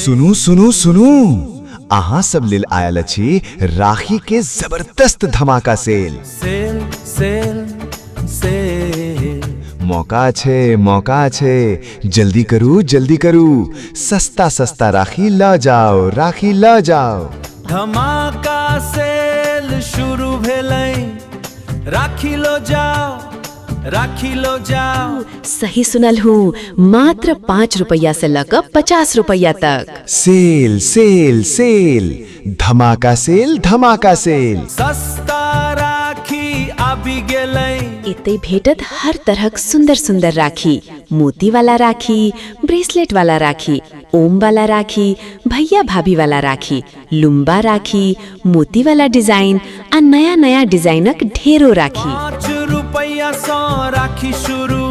सुनू सुनू सुनू, अहाँ सब लेल आयल अछि राखी के जबरदस्त धमाका सेल। सेल सेल सेल मौका छे, जल्दी करू, सस्ता सस्ता राखी ला जाओ, राखी ला जाओ। धमाका सेल शुरू भेलै, राखी लो जाओ, राखी लो जाओ। सही सुनल हूँ, मात्र 5 रुपया से लेकर 50 रुपया तक। सेल सेल सेल, धमाका सेल। सस्ता राखी आबि गेलै। एते भेटत हर तरहक सुंदर सुंदर राखी, मोती वाला राखी, ब्रेसलेट वाला राखी, ओम वाला राखी, भैया भाभी वाला राखी, लुम्बा राखी, मोती वाला डिजाइन आ नया नया डिजाइनक ढेरों राखी। 5 रुपया सौ राखी शुरू,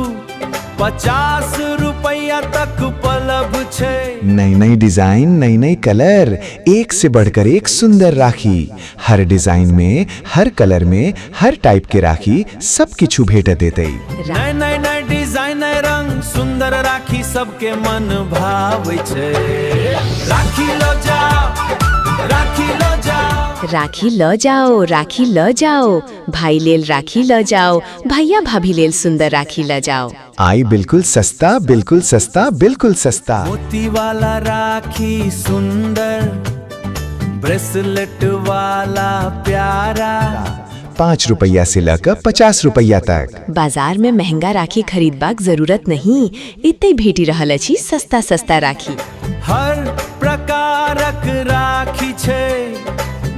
50 रुपया तक उपलब्ध छे। नई डिजाइन, नई कलर, एक से बढ़कर एक सुंदर राखी। हर डिजाइन में, हर कलर में, हर टाइप के राखी सब किछु भेट देते। नए डिजाइन, नए रंग, सुंदर राखी सबके मन भावे छे। राखी लो जाओ, राखी लो जाओ। राखी ल जाओ, राखी ल जाओ, भाई लेल राखी ल जाओ, भैया भाभी लेल सुंदर राखी ल जाओ। आई बिल्कुल सस्ता, बिल्कुल सस्ता, बिल्कुल सस्ता। मोती वाला राखी सुंदर, ब्रेसलेट वाला प्यारा। 5 रुपया से लेकर 50 रुपया तक। बाजार में महंगा राखी खरीदबाक जरूरत नहीं, इतने भेटी रहल अछि सस्ता सस्ता राखी। हर प्रकारक राखी छे,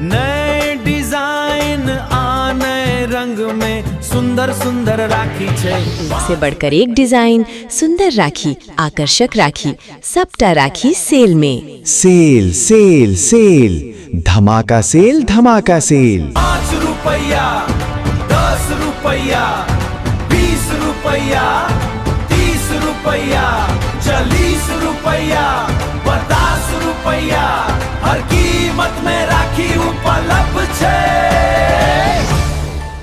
नए डिजाइन आ नए रंग में सुंदर सुंदर राखी छे। एक से बढ़कर एक डिजाइन, सुंदर राखी, आकर्षक राखी, सबटा राखी सेल में। सेल सेल सेल, धमाका सेल। 5 रुपया, 10 रुपया, 20 रुपया, 30 रुपया, 40 रुपया, 50 रुपया, हर कीमत में राखी उपलब्ध छे।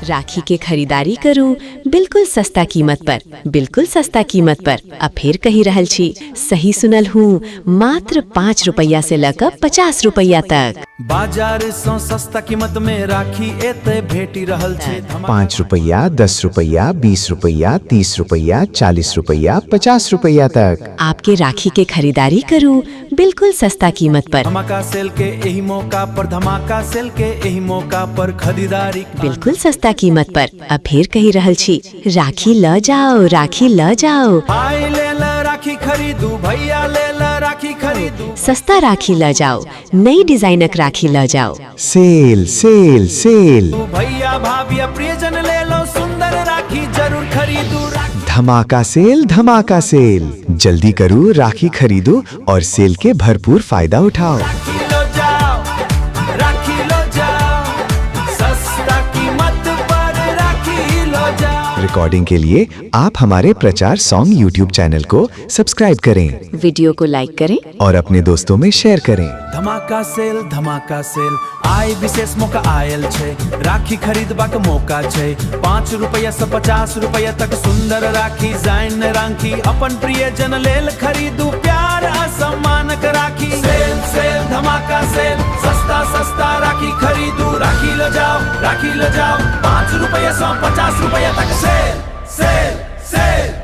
राखी के खरीदारी करूं बिल्कुल सस्ता कीमत पर, बिल्कुल सस्ता कीमत पर। अब फिर कही रहल छी, सही सुनल हूँ, मात्र 5 रुपया से लेकर 50 रुपया तक। बाजार से सस्ता कीमत में राखी एते भेटी रहल छे। 5 रुपया, 10 रुपया, 20 रुपया, 30 रुपया, 40 रुपया, 50 रुपया तक। आपके राखी के खरीदारी करूं बिल्कुल सस्ता कीमत पर, धमाका सेल के यही मौका पर, धमाका सेल के यही मौका पर खरीदारी बिल्कुल सस्ता कीमत पर। अब फिर कही रहल छी, राखी ल जाओ, राखी ल जाओ। भाई ले ल राखी खरीदू, भैया ले ल राखी खरीदू। सस्ता राखी ल जाओ, नई डिजाइनक राखी ल जाओ। सेल सेल सेल, भैया भाभी प्रियजन ले लो, सुंदर राखी जरूर खरीदू। धमाका सेल। जल्दी करो, राखी खरीदो और सेल के भरपूर फायदा उठाओ। राखी लो जाओ, राखी लो जाओ, सस्ता कीमत पर राखी लो जाओ। रिकॉर्डिंग के लिए आप हमारे प्रचार सॉन्ग यूट्यूब चैनल को सब्सक्राइब करें, वीडियो को लाइक करें और अपने दोस्तों में शेयर करें। धमाका सेल, आई विशेष मौका आयल छे। राखी खरीदबाक मौका छे। 5 रुपया से 50 रुपया तक सुंदर राखी, जाइन राखी अपन प्रियजन लेल खरीदू, प्यार आ सम्मानक राखी। सेल सेल, धमाका सेल, सस्ता सस्ता राखी खरीदू। राखी लो जाओ, राखी लो जाओ, 5 रुपया से 50 रुपया तक। Sale sale sale.